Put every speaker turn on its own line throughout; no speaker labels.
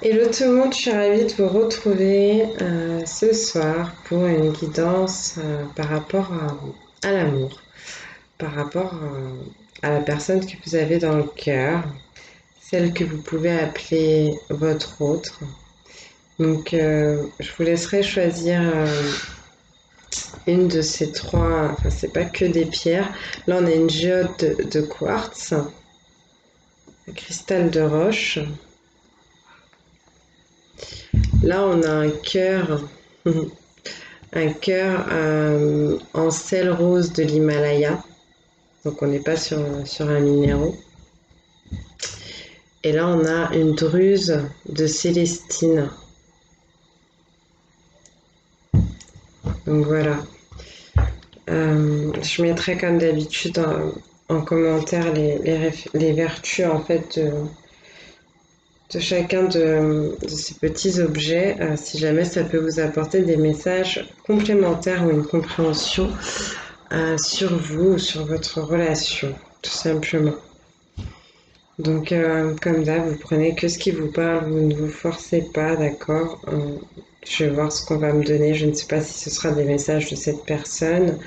Hello tout le monde, je suis ravie de vous retrouver ce soir pour une guidance par rapport à l'amour, par rapport à la personne que vous avez dans le cœur, celle que vous pouvez appeler votre autre. Donc je vous laisserai choisir une de ces trois, enfin c'est pas que des pierres. Là on a une géode de quartz, un cristal de roche. Là on a un cœur. Un cœur en sel rose de l'Himalaya. Donc on n'est pas sur un minéraux. Et là on a une druse de Célestine. Donc voilà. Je mettrai comme d'habitude en commentaire les vertus en fait de chacun de ces petits objets, si jamais ça peut vous apporter des messages complémentaires ou une compréhension sur vous ou sur votre relation, tout simplement. Donc, comme d'hab, vous prenez que ce qui vous parle, vous ne vous forcez pas, d'accord. Je vais voir ce qu'on va me donner. Je ne sais pas si ce sera des messages de cette personne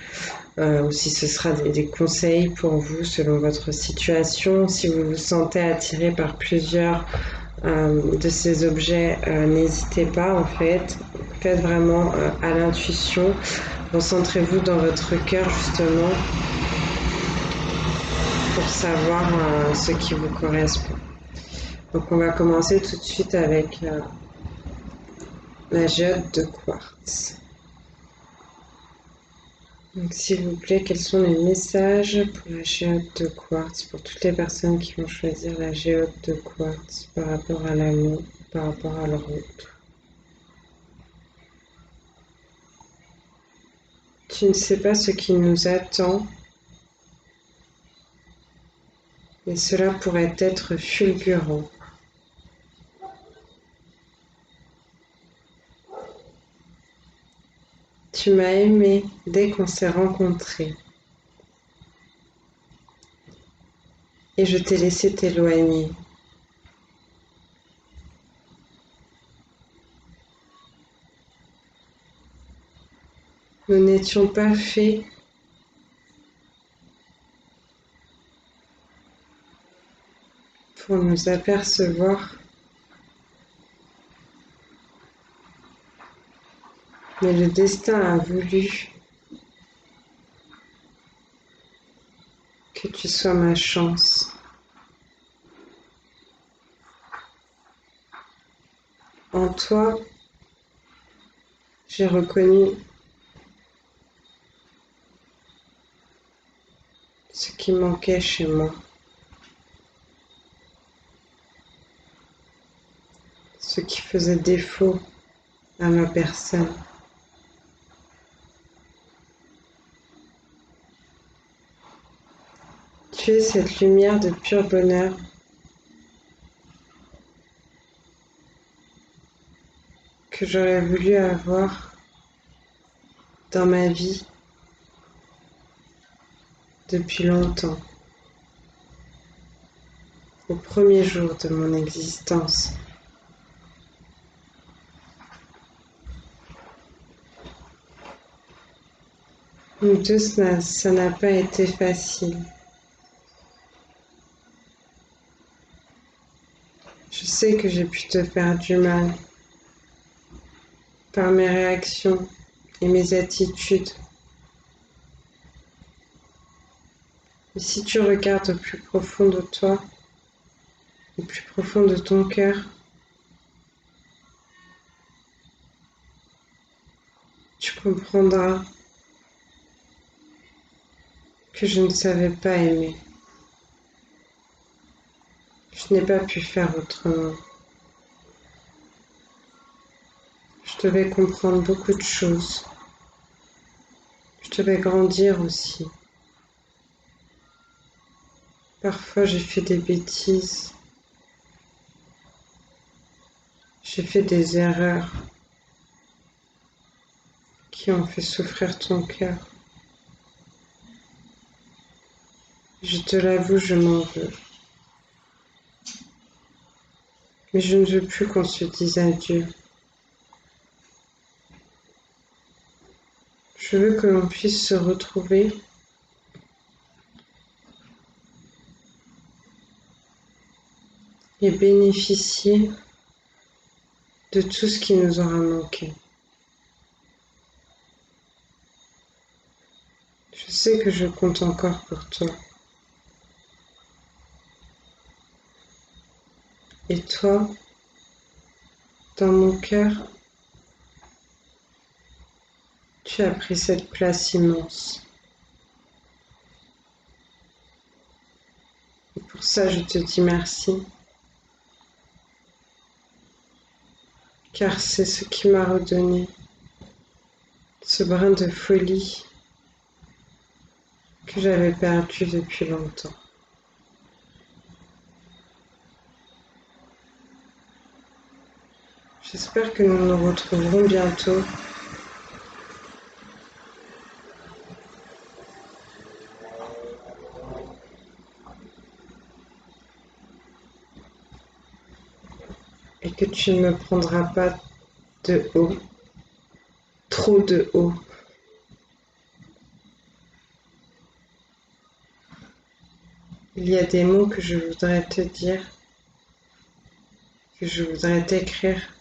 ou si ce sera des conseils pour vous selon votre situation. Si vous vous sentez attiré par plusieurs de ces objets, n'hésitez pas en fait. Faites vraiment à l'intuition. Concentrez-vous dans votre cœur justement pour savoir ce qui vous correspond. Donc on va commencer tout de suite avec la géode de quartz. Donc s'il vous plaît, quels sont les messages pour la géode de quartz, pour toutes les personnes qui vont choisir la géode de quartz par rapport à l'amour, par rapport à leur autre. Tu ne sais pas ce qui nous attend, et cela pourrait être fulgurant. Tu m'as aimé dès qu'on s'est rencontrés, et je t'ai laissé t'éloigner. Nous n'étions pas faits pour nous apercevoir, mais le destin a voulu que tu sois ma chance. En toi, j'ai reconnu ce qui manquait chez moi, ce qui faisait défaut à ma personne. Tu es cette lumière de pur bonheur que j'aurais voulu avoir dans ma vie depuis longtemps, au premier jour de mon existence. Nous deux, ça n'a pas été facile. Je sais que j'ai pu te faire du mal par mes réactions et mes attitudes. Et si tu regardes au plus profond de toi, au plus profond de ton cœur, tu comprendras que je ne savais pas aimer. Je n'ai pas pu faire autrement. Je devais comprendre beaucoup de choses. Je devais grandir aussi. Parfois, j'ai fait des bêtises. J'ai fait des erreurs qui ont fait souffrir ton cœur. Je te l'avoue, je m'en veux. Mais je ne veux plus qu'on se dise adieu. Je veux que l'on puisse se retrouver et bénéficier de tout ce qui nous aura manqué. Je sais que je compte encore pour toi. Et toi, dans mon cœur, tu as pris cette place immense. Et pour ça, je te dis merci, car c'est ce qui m'a redonné ce brin de folie que j'avais perdu depuis longtemps. J'espère que nous nous retrouverons bientôt et que tu ne me prendras pas de haut, trop de haut. Il y a des mots que je voudrais te dire, que je voudrais t'écrire,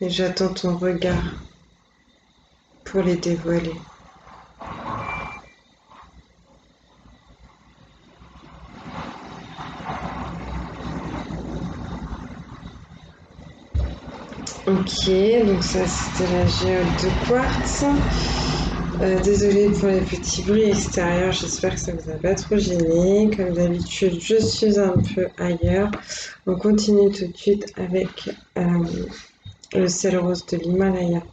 et j'attends ton regard pour les dévoiler. Ok, donc ça c'était la géode de quartz. Désolée pour les petits bruits extérieurs, j'espère que ça vous a pas trop gêné. Comme d'habitude, je suis un peu ailleurs. On continue tout de suite avec le sel rose de l'Himalaya.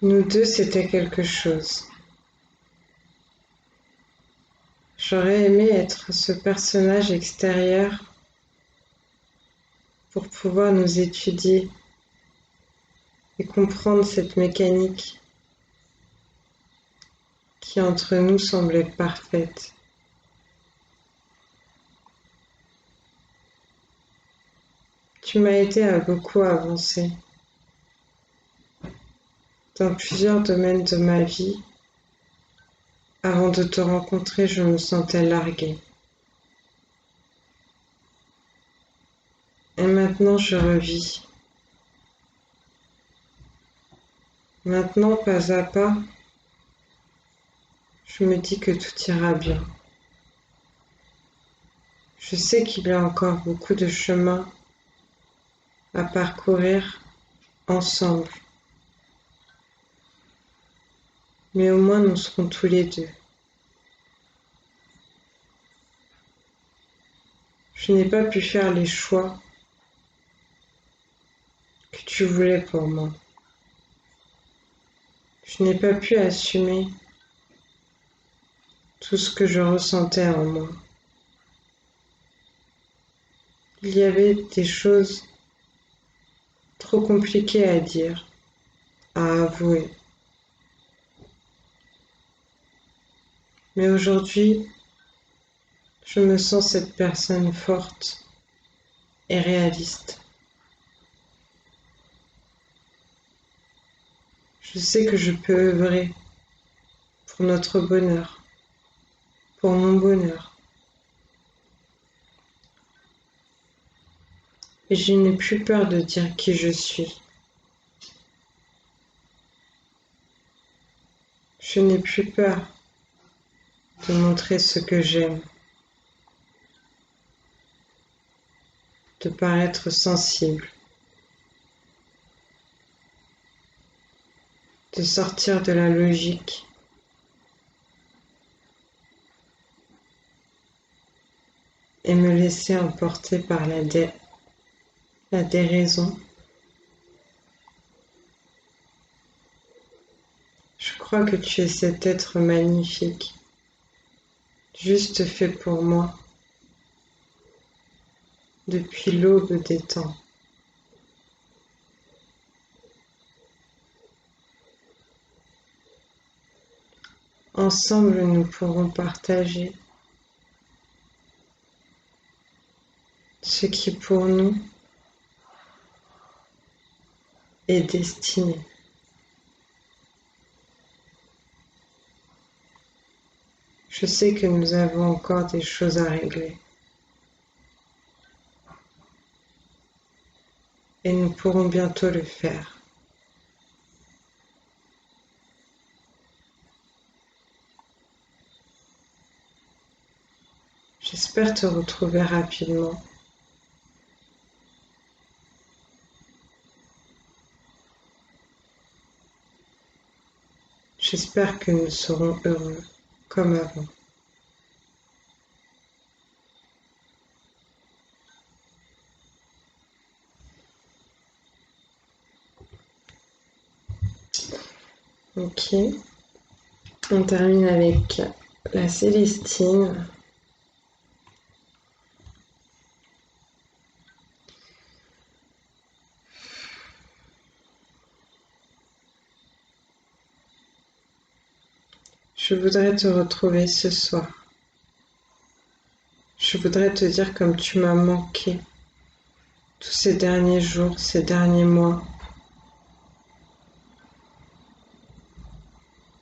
Nous deux, c'était quelque chose. J'aurais aimé être ce personnage extérieur pour pouvoir nous étudier et comprendre cette mécanique qui entre nous semblait parfaite. Tu m'as aidé à beaucoup avancer dans plusieurs domaines de ma vie. Avant de te rencontrer, je me sentais larguée. Et maintenant, je revis. Maintenant, pas à pas, je me dis que tout ira bien. Je sais qu'il y a encore beaucoup de chemin à parcourir ensemble. Mais au moins, nous serons tous les deux. Je n'ai pas pu faire les choix que tu voulais pour moi. Je n'ai pas pu assumer tout ce que je ressentais en moi. Il y avait des choses trop compliquées à dire, à avouer. Mais aujourd'hui, je me sens cette personne forte et réaliste. Je sais que je peux œuvrer pour notre bonheur, pour mon bonheur. Et je n'ai plus peur de dire qui je suis. Je n'ai plus peur de montrer ce que j'aime, de paraître sensible, de sortir de la logique et me laisser emporter par la déraison. Je crois que tu es cet être magnifique, juste fait pour moi. depuis l'aube des temps. Ensemble, nous pourrons partager ce qui pour nous est destiné. Je sais que nous avons encore des choses à régler. Et nous pourrons bientôt le faire. J'espère te retrouver rapidement. J'espère que nous serons heureux comme avant. Ok, on termine avec la Célestine. Je voudrais te retrouver ce soir. Je voudrais te dire comme tu m'as manqué tous ces derniers jours, ces derniers mois.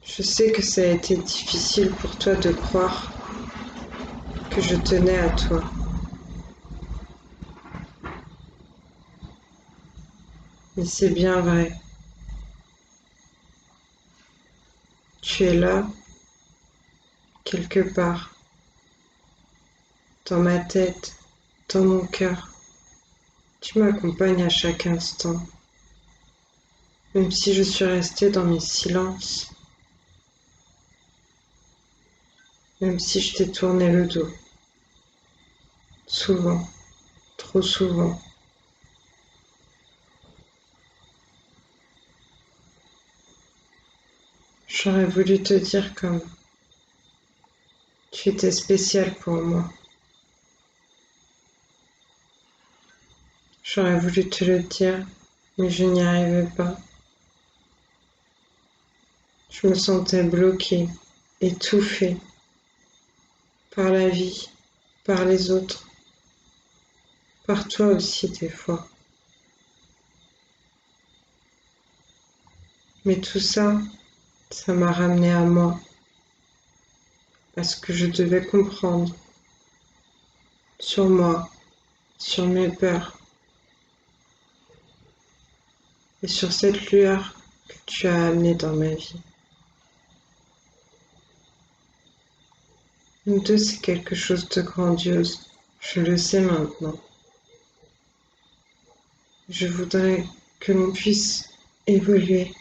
Je sais que ça a été difficile pour toi de croire que je tenais à toi. Mais c'est bien vrai. Tu es là, quelque part, dans ma tête, dans mon cœur. Tu m'accompagnes à chaque instant. Même si je suis restée dans mes silences, même si je t'ai tourné le dos, souvent, trop souvent. J'aurais voulu te dire comme tu étais spécial pour moi. J'aurais voulu te le dire, mais je n'y arrivais pas. Je me sentais bloquée, étouffée par la vie, par les autres, par toi aussi des fois. Mais tout ça, ça m'a ramené à moi, à ce que je devais comprendre sur moi, sur mes peurs et sur cette lueur que tu as amenée dans ma vie. Nous deux, c'est quelque chose de grandiose. Je le sais maintenant. Je voudrais que l'on puisse évoluer.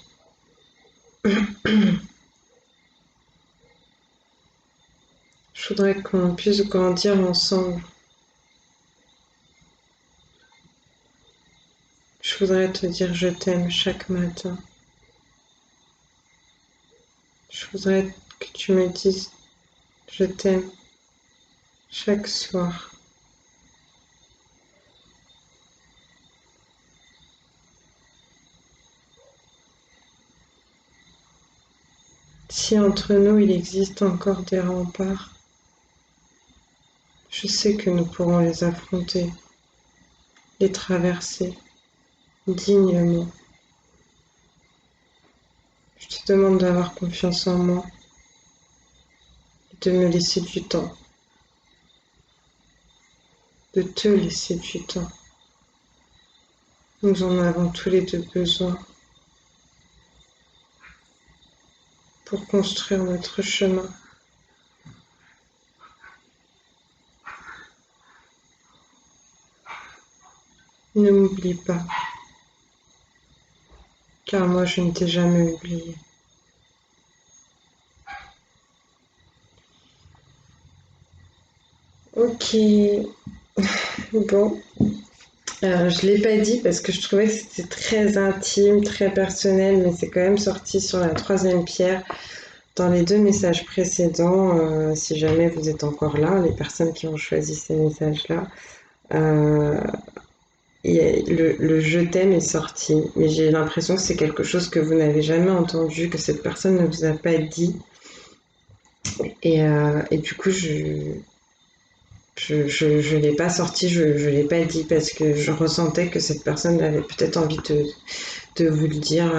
Je voudrais qu'on puisse grandir ensemble. Je voudrais te dire je t'aime chaque matin. Je voudrais que tu me dises je t'aime chaque soir. Si entre nous il existe encore des remparts, je sais que nous pourrons les affronter, les traverser dignement. Je te demande d'avoir confiance en moi et de me laisser du temps, de te laisser du temps. Nous en avons tous les deux besoin pour construire notre chemin. Ne m'oublie pas, car moi je ne t'ai jamais oublié. Ok, bon, je l'ai pas dit parce que je trouvais que c'était très intime, très personnel, mais c'est quand même sorti sur la troisième pierre dans les deux messages précédents. Si jamais vous êtes encore là, les personnes qui ont choisi ces messages-là, Euh, le je t'aime est sorti, mais j'ai l'impression que c'est quelque chose que vous n'avez jamais entendu, que cette personne ne vous a pas dit. Et du coup, je l'ai pas sorti, je l'ai pas dit parce que je ressentais que cette personne avait peut-être envie de vous le dire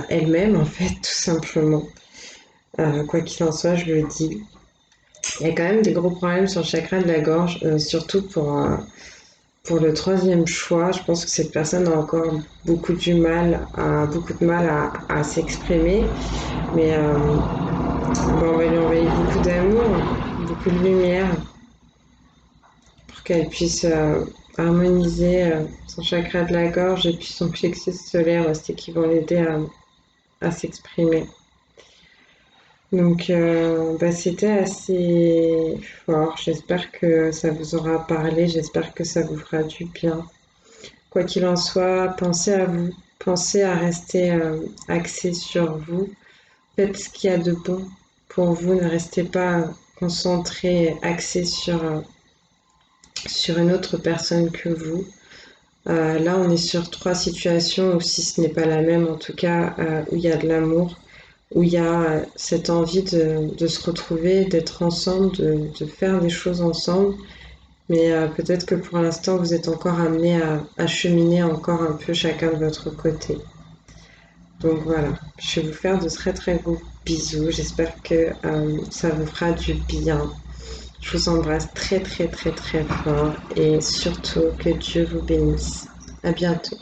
elle-même, en fait, tout simplement. Quoi qu'il en soit, je le dis. Il y a quand même des gros problèmes sur le chakra de la gorge, surtout pour le troisième choix. Je pense que cette personne a encore beaucoup de mal à s'exprimer, mais bon, on va lui envoyer beaucoup d'amour, beaucoup de lumière pour qu'elle puisse harmoniser son chakra de la gorge et puis son plexus solaire aussi qui vont l'aider à s'exprimer. Donc, c'était assez fort. J'espère que ça vous aura parlé. J'espère que ça vous fera du bien. Quoi qu'il en soit, pensez à vous. Pensez à rester axé sur vous. Faites ce qu'il y a de bon pour vous. Ne restez pas concentré, axé sur une autre personne que vous. Là, on est sur trois situations, ou si ce n'est pas la même, en tout cas, où il y a de l'amour, où il y a cette envie de se retrouver, d'être ensemble, de faire des choses ensemble. Mais peut-être que pour l'instant, vous êtes encore amenés à cheminer encore un peu chacun de votre côté. Donc voilà, je vais vous faire de très très gros bisous. J'espère que ça vous fera du bien. Je vous embrasse très très très très fort et surtout que Dieu vous bénisse. À bientôt.